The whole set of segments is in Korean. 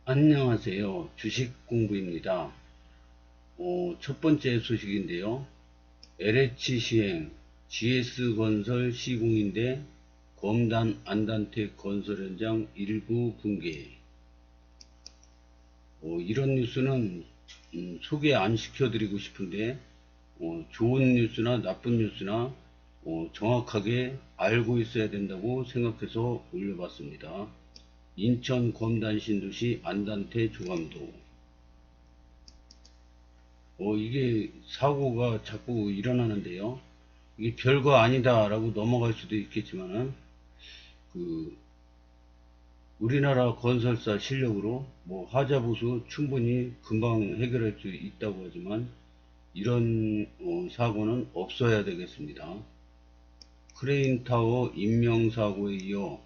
안녕하세요. 주식공부입니다. 첫 번째 소식인데요. LH 시행, GS건설 시공인데 검단 안단텍 건설 현장 일부 붕괴. 이런 뉴스는 소개 안 시켜드리고 싶은데 좋은 뉴스나 나쁜 뉴스나 정확하게 알고 있어야 된다고 생각해서 올려봤습니다. 인천 검단 신도시 안단태 조감도. 이게 사고가 자꾸 일어나는데요. 이게 별거 아니다 라고 넘어갈 수도 있겠지만은, 그, 우리나라 건설사 실력으로 뭐 하자보수 충분히 금방 해결할 수 있다고 하지만, 이런 사고는 없어야 되겠습니다. 크레인타워 인명사고에 이어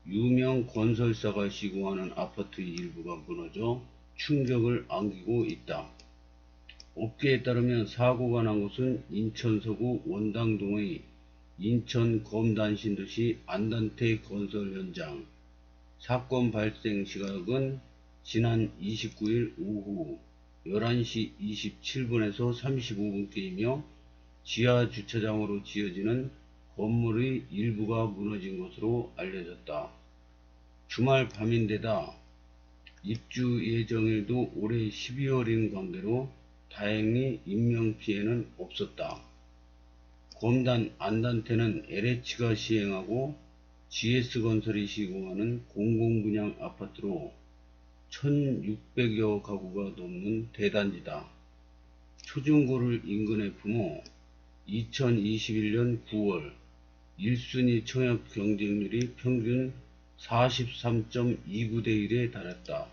유명 건설사가 시공하는 아파트 일부가 무너져 충격을 안기고 있다. 업계에 따르면 사고가 난 곳은 인천 서구 원당동의 인천 검단신도시 안단태 건설 현장. 사건 발생 시각은 지난 29일 오후 11시 27분에서 35분께이며 지하 주차장으로 지어지는 건물의 일부가 무너진 것으로 알려졌다. 주말 밤인데다 입주 예정일도 올해 12월인 관계로 다행히 인명피해는 없었다. 검단 안단태는 LH가 시행하고 GS건설이 시공하는 공공분양 아파트로 1600여 가구가 넘는 대단지다. 초중고를 인근에 품어 2021년 9월 1순위 청약 경쟁률이 평균 43.29대 1에 달했다.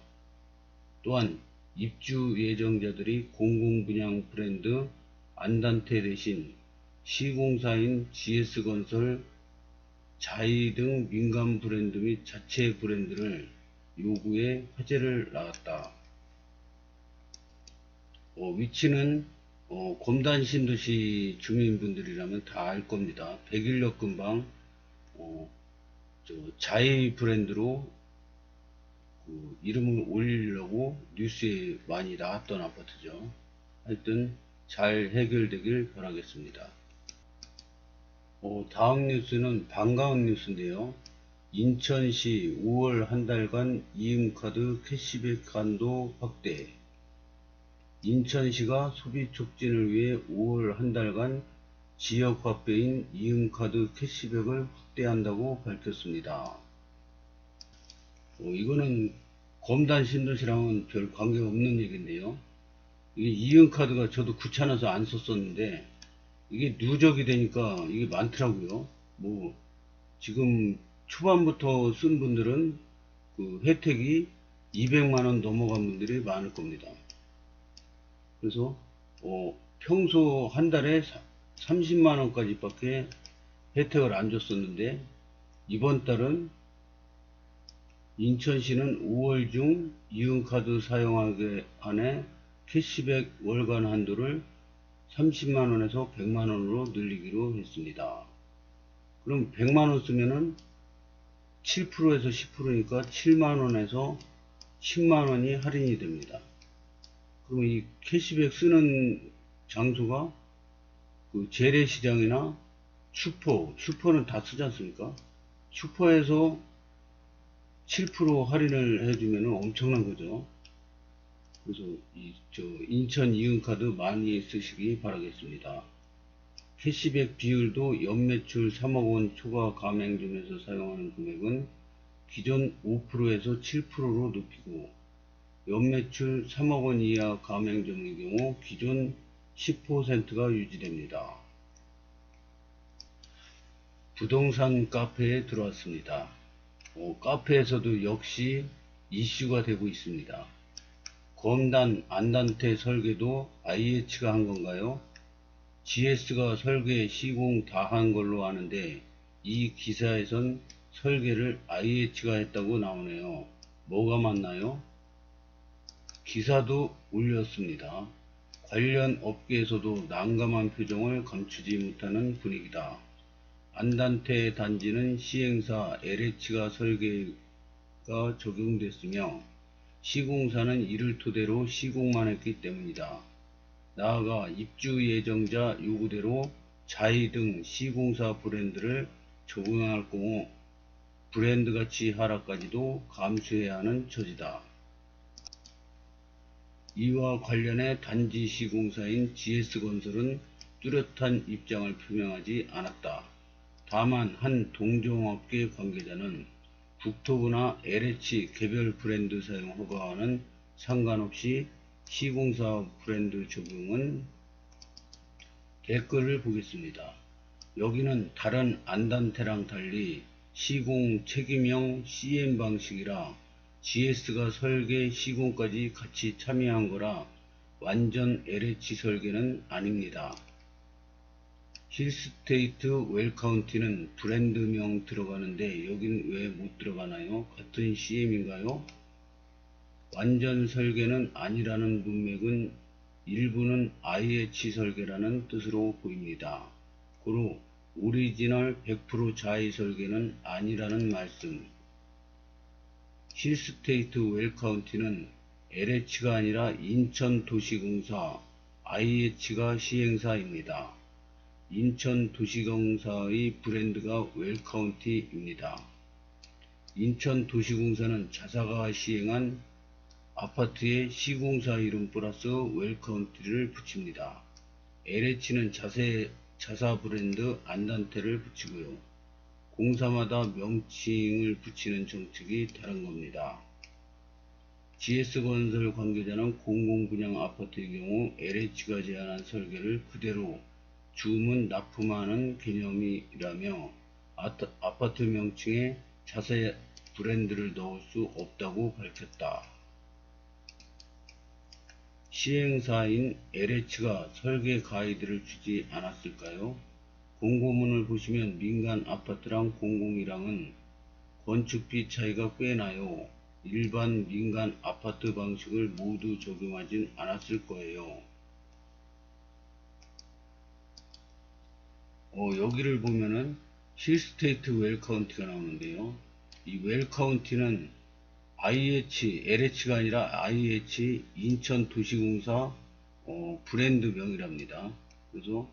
또한 입주 예정자들이 공공분양 브랜드 안단태 대신 시공사인 GS건설, 자이 등 민간 브랜드 및 자체 브랜드를 요구해 화재를 낳았다. 위치는 검단신도시 주민분들이라면 다 알 겁니다. 백일역 근방 자이 브랜드로 이름을 올리려고 뉴스에 많이 나왔던 아파트죠. 하여튼 잘 해결되길 바라겠습니다. 다음 뉴스는 반가운 뉴스인데요. 인천시 5월 한 달간 이음카드 캐시백 한도 확대. 인천시가 소비 촉진을 위해 5월 한 달간 지역 화폐인 이음카드 캐시백을 확대한다고 밝혔습니다. 이거는 검단 신도시랑은 별 관계가 없는 얘기인데요. 이게 이음카드가 저도 귀찮아서 안 썼었는데 이게 누적이 되니까 이게 많더라고요. 뭐 지금 초반부터 쓴 분들은 그 혜택이 200만원 넘어간 분들이 많을 겁니다. 그래서 평소 한 달에 30만원까지 밖에 혜택을 안 줬었는데 이번 달은 인천시는 5월 중 이용카드 사용하게 한해 캐시백 월간 한도를 30만원에서 100만원으로 늘리기로 했습니다. 그럼 100만원 쓰면은 7%에서 10%니까 7만원에서 10만원이 할인이 됩니다. 그럼 이 캐시백 쓰는 장소가 그 재래시장이나 슈퍼는 다 쓰지 않습니까? 슈퍼에서 7% 할인을 해주면 엄청난 거죠. 그래서 인천 이은카드 많이 쓰시기 바라겠습니다. 캐시백 비율도 연매출 3억원 초과 가맹점에서 사용하는 금액은 기존 5%에서 7%로 높이고 연매출 3억원 이하 가맹점의 경우 기존 10%가 유지됩니다. 부동산 카페에 들어왔습니다. 카페에서도 역시 이슈가 되고 있습니다. 검단 안단태 설계도 IH가 한 건가요? GS가 설계 시공 다 한 걸로 아는데 이 기사에선 설계를 IH가 했다고 나오네요. 뭐가 맞나요? 기사도 올렸습니다. 관련 업계에서도 난감한 표정을 감추지 못하는 분위기다. 안단태 단지는 시행사 LH가 설계가 적용됐으며 시공사는 이를 토대로 시공만 했기 때문이다. 나아가 입주 예정자 요구대로 자이 등 시공사 브랜드를 적용할 경우 브랜드 가치 하락까지도 감수해야 하는 처지다. 이와 관련해 단지 시공사인 GS건설은 뚜렷한 입장을 표명하지 않았다. 다만 한 동종업계 관계자는 국토부나 LH 개별 브랜드 사용 허가와는 상관없이 시공사 브랜드 적용은 댓글을 보겠습니다. 여기는 다른 안단테랑 달리 시공 책임형 CM 방식이라 GS가 설계 시공까지 같이 참여한 거라 완전 LH 설계는 아닙니다. 힐스테이트 웰카운티는 브랜드명 들어가는데 여긴 왜 못 들어가나요? 같은 CM인가요? 완전 설계는 아니라는 문맥은 일부는 IH 설계라는 뜻으로 보입니다. 고로 오리지널 100% 자의 설계는 아니라는 말씀. 힐스테이트 웰카운티는 LH가 아니라 인천도시공사 IH가 시행사입니다. 인천도시공사의 브랜드가 웰카운티입니다. 인천도시공사는 자사가 시행한 아파트에 시공사 이름 플러스 웰카운티를 붙입니다. LH는 자사 브랜드 안단테를 붙이고요. 공사마다 명칭을 붙이는 정책이 다른 겁니다. GS건설 관계자는 공공분양 아파트의 경우 LH가 제안한 설계를 그대로 주문 납품하는 개념이라며 아파트 명칭에 자사 브랜드를 넣을 수 없다고 밝혔다. 시행사인 LH가 설계 가이드를 주지 않았을까요? 공고문을 보시면 민간 아파트랑 공공이랑은 건축비 차이가 꽤 나요. 일반 민간 아파트 방식을 모두 적용하진 않았을 거예요. 여기를 보면은 힐스테이트 웰카운티가 나오는데요. 이 웰카운티는 LH가 아니라 IH 인천도시공사 브랜드명이랍니다. 그래서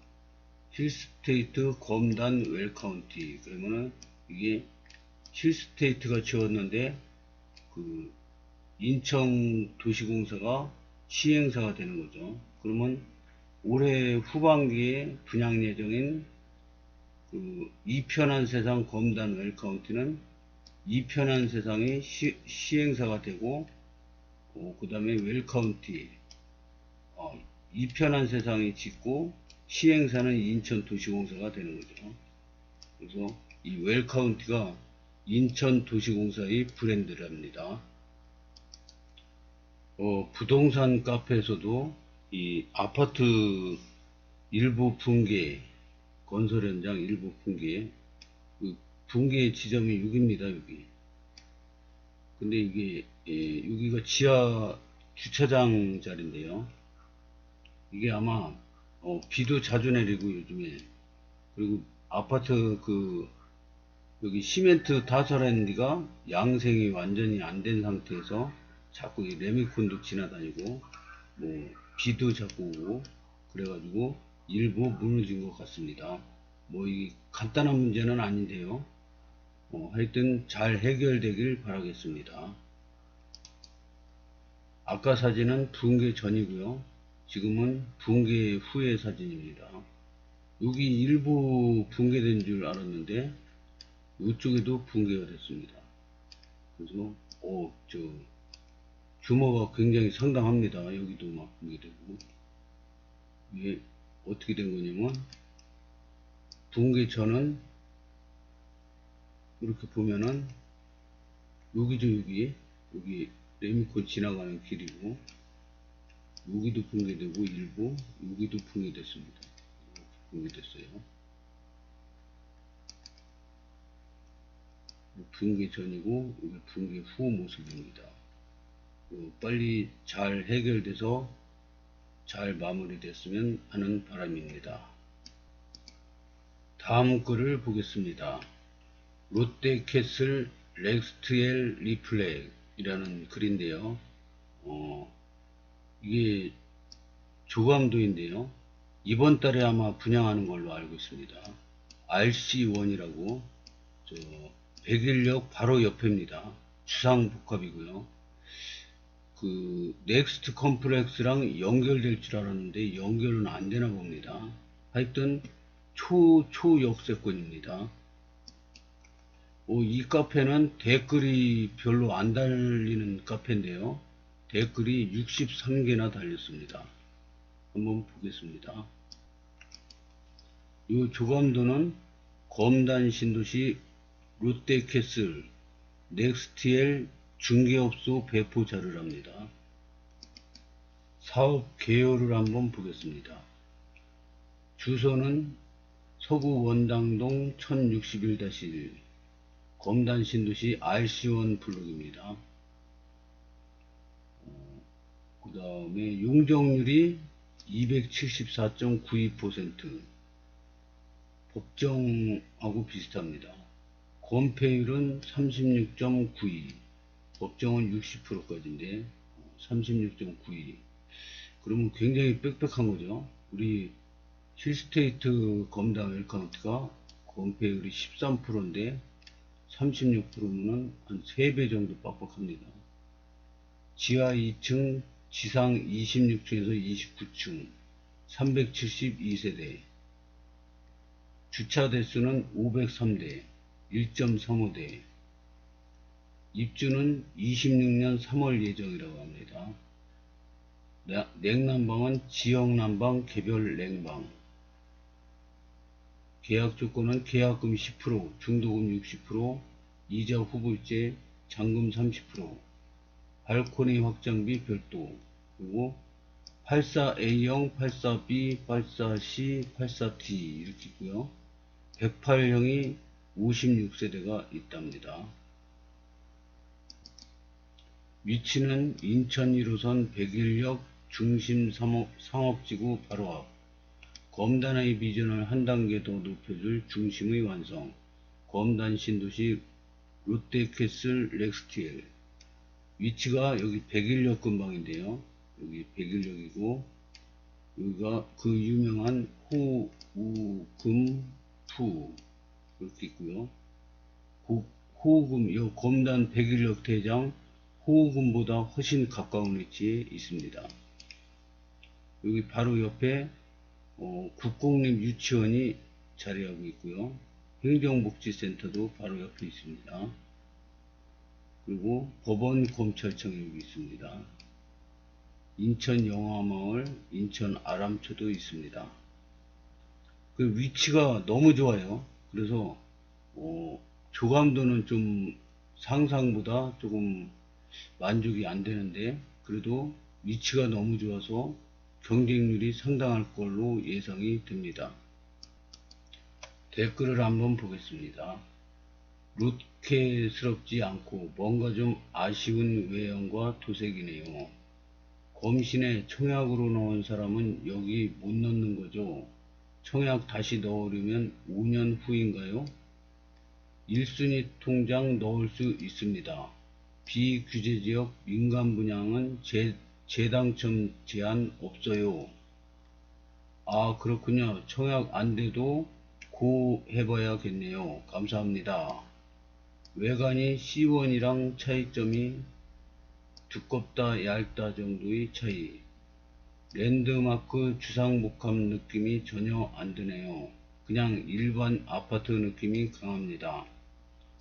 힐스테이트 검단 웰카운티 그러면은 이게 힐스테이트가 지었는데 그 인천도시공사가 시행사가 되는 거죠. 그러면 올해 후반기에 분양 예정인 그 이편한 세상 검단 웰카운티는 이편한 세상이 시행사가 되고 그 다음에 웰카운티 이편한 세상이 짓고 시행사는 인천도시공사가 되는 거죠. 그래서 이 웰카운티가 인천도시공사의 브랜드랍니다. 부동산 카페에서도 이 아파트 일부 붕괴 건설 현장 일부 붕괴 그 붕괴 지점이 6입니다. 여기. 근데 이게 여기가 지하 주차장 자리인데요. 이게 아마 비도 자주 내리고 요즘에 그리고 아파트 여기 시멘트 타설한 데가 양생이 완전히 안 된 상태에서 자꾸 이 레미콘도 지나다니고 뭐 비도 자꾸 오고 그래가지고 일부 무너진 것 같습니다. 뭐 이 간단한 문제는 아닌데요. 하여튼 잘 해결되길 바라겠습니다. 아까 사진은 붕괴 전이고요. 지금은 붕괴 후의 사진입니다. 여기 일부 붕괴된 줄 알았는데 이쪽에도 붕괴가 됐습니다. 그래서 규모가 굉장히 상당합니다. 여기도 막 붕괴되고 이게 어떻게 된 거냐면 붕괴 전은 이렇게 보면은 여기죠. 여기 레미콘 지나가는 길이고 여기도 붕괴되고 일부 여기도 붕괴됐습니다. 이렇게 붕괴됐어요. 붕괴 전이고 여기 붕괴 후 모습입니다. 빨리 잘 해결돼서 잘 마무리됐으면 하는 바람입니다. 다음 글을 보겠습니다. 롯데캐슬 렉스트엘 리플렉 이라는 글인데요. 어, 이게 조감도인데요. 이번 달에 아마 분양하는 걸로 알고 있습니다. RC1이라고, 저, 백일역 바로 옆입니다. 주상복합이고요. 그 넥스트 컴플렉스랑 연결될 줄 알았는데 연결은 안 되나 봅니다. 하여튼 초역세권입니다. 이 카페는 댓글이 별로 안 달리는 카페인데요. 댓글이 63개나 달렸습니다. 한번 보겠습니다. 이 조감도는 검단 신도시 롯데캐슬 넥스트엘 중개업소 배포 자료랍니다. 사업 개요를 한번 보겠습니다. 주소는 서구 원당동 1061-1 검단 신도시 RC1 블록입니다. 그 다음에 용적률이 274.92%, 법정하고 비슷합니다. 건폐율은 36.92, 법정은 60%까지인데 36.92. 그러면 굉장히 빽빽한 거죠. 우리 힐스테이트 검단 웰카운트가 건폐율이 13%인데 36%면은 한 3배 정도 빡빡합니다. 지하 2층, 지상 26층에서 29층, 372세대, 주차 대수는 503대, 1.35대, 입주는 26년 3월 예정이라고 합니다. 냉난방은 지역난방, 개별 냉방. 계약 조건은 계약금 10%, 중도금 60%, 이자 후불제, 잔금 30%, 발코니 확장비 별도, 그리고 84A형, 84B, 84C, 84D 이렇게 있고요. 108형이 56세대가 있답니다. 위치는 인천 1호선 백일역 중심 상업지구 바로 앞. 검단의 비전을 한 단계 더 높여줄 중심의 완성. 검단 신도시 롯데캐슬 넥스트엘. 위치가 여기 백일역 근방인데요. 여기 백일역이고, 여기가 그 유명한 호우금푸 이렇게 있고요. 호우금, 요 검단 백일역 대장 호우금보다 훨씬 가까운 위치에 있습니다. 여기 바로 옆에 국공립 유치원이 자리하고 있고요. 행정복지센터도 바로 옆에 있습니다. 그리고 법원 검찰청이 여기 있습니다. 인천 영화마을, 인천 아람초도 있습니다. 그 위치가 너무 좋아요. 그래서 조감도는 좀 상상보다 조금 만족이 안 되는데, 그래도 위치가 너무 좋아서 경쟁률이 상당할 걸로 예상이 됩니다. 댓글을 한번 보겠습니다. 롯케스럽지 않고 뭔가 좀 아쉬운 외형과 도색이네요. 검신에 청약으로 넣은 사람은 여기 못 넣는 거죠. 청약 다시 넣으려면 5년 후인가요? 1순위 통장 넣을 수 있습니다. 비규제지역 민간 분양은 재당첨 제한 없어요. 아, 그렇군요. 청약 안 돼도 고 해봐야겠네요. 감사합니다. 외관이 C1이랑 차이점이 두껍다 얇다 정도의 차이. 랜드마크 주상복합 느낌이 전혀 안 드네요. 그냥 일반 아파트 느낌이 강합니다.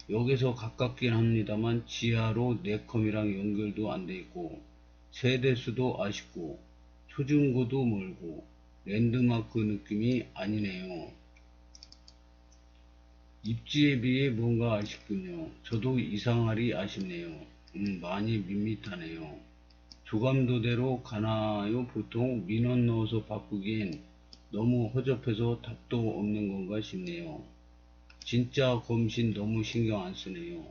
여기서 가깝긴 합니다만 지하로 네컴이랑 연결도 안 돼 있고, 세대수도 아쉽고, 초중고도 멀고, 랜드마크 느낌이 아니네요. 입지에 비해 뭔가 아쉽군요. 저도 이상하리 아쉽네요. 많이 밋밋하네요. 조감도대로 가나요? 보통 민원 넣어서 바꾸기엔 너무 허접해서 답도 없는 건가 싶네요. 진짜 검신 너무 신경 안 쓰네요.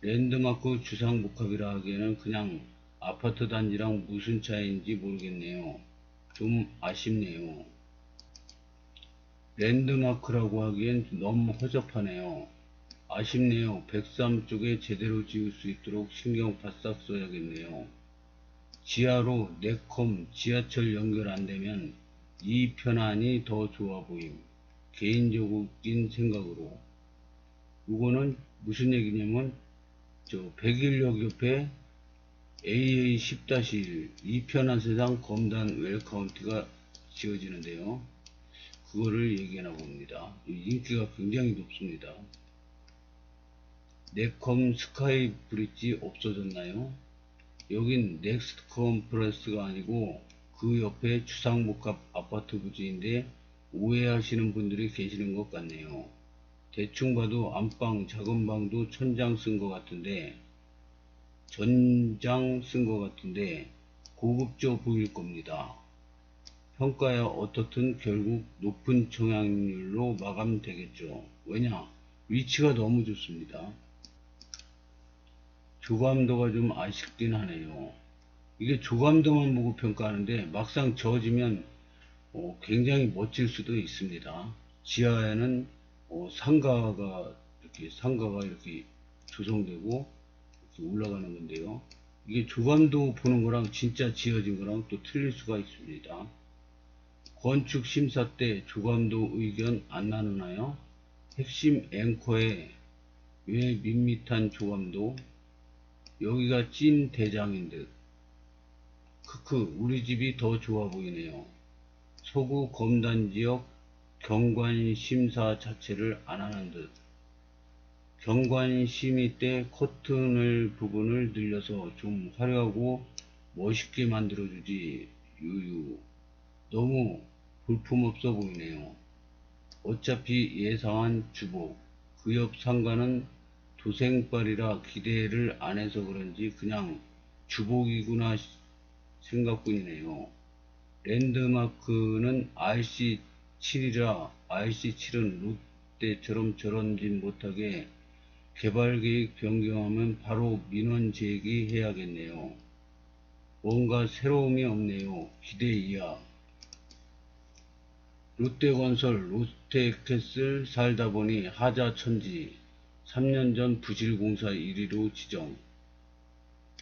랜드마크 주상복합이라 하기에는 그냥 아파트 단지랑 무슨 차이인지 모르겠네요. 좀 아쉽네요. 랜드마크라고 하기엔 너무 허접하네요. 아쉽네요. 103 쪽에 제대로 지을 수 있도록 신경 바싹 써야겠네요. 지하로 내컴 지하철 연결 안되면 이 편안이 더 좋아 보임. 개인적인 생각으로. 이거는 무슨 얘기냐면 백일역 옆에 AA10-1 이 편한 세상 검단 웰카운티가 지어지는데요. 그거를 얘기하나 봅니다. 인기가 굉장히 높습니다. 네컴 스카이 브릿지 없어졌나요? 여긴 넥스트 컨퍼런스가 아니고 그 옆에 주상복합 아파트 부지인데 오해하시는 분들이 계시는 것 같네요. 대충 봐도 안방 작은 방도 천장 쓴 것 같은데 전장 쓴 것 같은데 고급져 보일 겁니다. 평가야 어떻든 결국 높은 청약률로 마감되겠죠. 왜냐? 위치가 너무 좋습니다. 조감도가 좀 아쉽긴 하네요. 이게 조감도만 보고 평가하는데 막상 저어지면 굉장히 멋질 수도 있습니다. 지하에는 상가가 이렇게 조성되고 이렇게 올라가는 건데요. 이게 조감도 보는 거랑 진짜 지어진 거랑 또 틀릴 수가 있습니다. 건축 심사 때 조감도 의견 안 나누나요? 핵심 앵커에 왜 밋밋한 조감도? 여기가 찐 대장인 듯. 크크, 우리 집이 더 좋아 보이네요. 서구 검단지역 경관 심사 자체를 안 하는 듯. 경관 심의 때 커튼을 부분을 늘려서 좀 화려하고 멋있게 만들어주지. 유유. 너무 볼품없어 보이네요. 어차피 예상한 주복. 그 옆 상가는 도생발이라 기대를 안 해서 그런지 그냥 주복이구나 생각뿐이네요. 랜드마크는 RC7이라 RC7은 롯데처럼 저런 짓 못하게 개발계획 변경하면 바로 민원 제기해야겠네요. 뭔가 새로움이 없네요. 기대 이하. 롯데건설 롯데캐슬 살다 보니 하자천지 3년 전 부실공사 1위로 지정.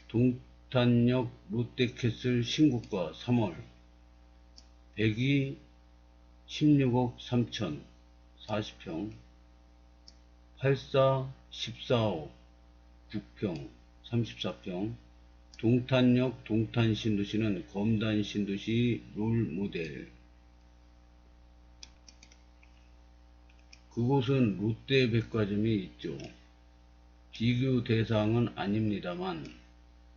동탄역 롯데캐슬 신고가 3월 100이 16억 3천 40평 84 14억 9평 34평 동탄역 동탄신도시는 검단신도시 롤모델. 그곳은 롯데백화점이 있죠. 비교 대상은 아닙니다만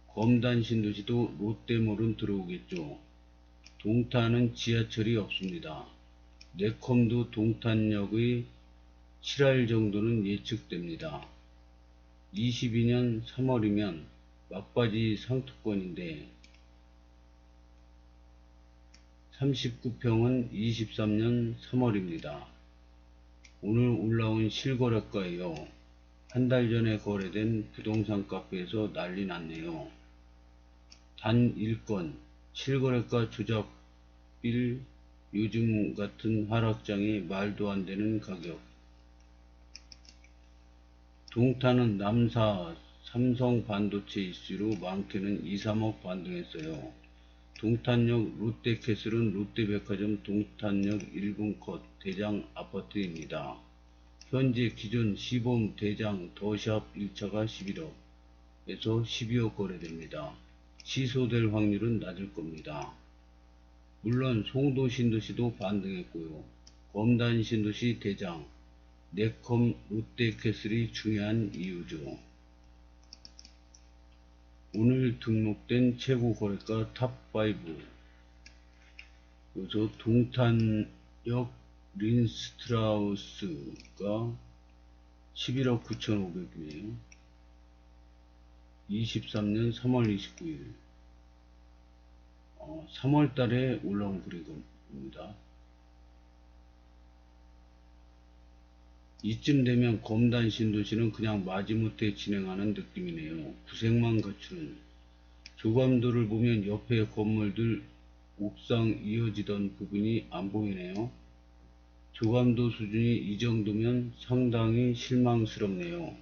검단신도시도 롯데몰은 들어오겠죠. 동탄은 지하철이 없습니다. 네컴도 동탄역의 7할 정도는 예측됩니다. 22년 3월이면 막바지 상투권인데 39평은 23년 3월입니다. 오늘 올라온 실거래가예요. 한 달 전에 거래된 부동산 카페에서 난리 났네요. 단 1건 실거래가 조작 빌 요즘 같은 하락장에 말도 안 되는 가격. 동탄은 남사 삼성 반도체 이슈로 많게는 2, 3억 반등했어요. 동탄역 롯데캐슬은 롯데백화점 동탄역 1분 컷 대장 아파트입니다. 현재 기존 시범 대장 더샵 1차가 11억에서 12억 거래됩니다. 취소될 확률은 낮을 겁니다. 물론 송도 신도시도 반등했고요. 검단 신도시 대장, 네컴 롯데캐슬이 중요한 이유죠. 오늘 등록된 최고 거래가 탑5. 여기서 동탄역 린스트라우스가 11억 9,500이네요. 23년 3월 29일. 3월 달에 올라온 그래프입니다. 이쯤 되면 검단 신도시는 그냥 마지못해 진행하는 느낌이네요. 구색만 갖추는. 조감도를 보면 옆에 건물들 옥상 이어지던 부분이 안 보이네요. 조감도 수준이 이 정도면 상당히 실망스럽네요.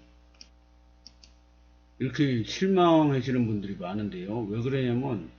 이렇게 실망하시는 분들이 많은데요. 왜 그러냐면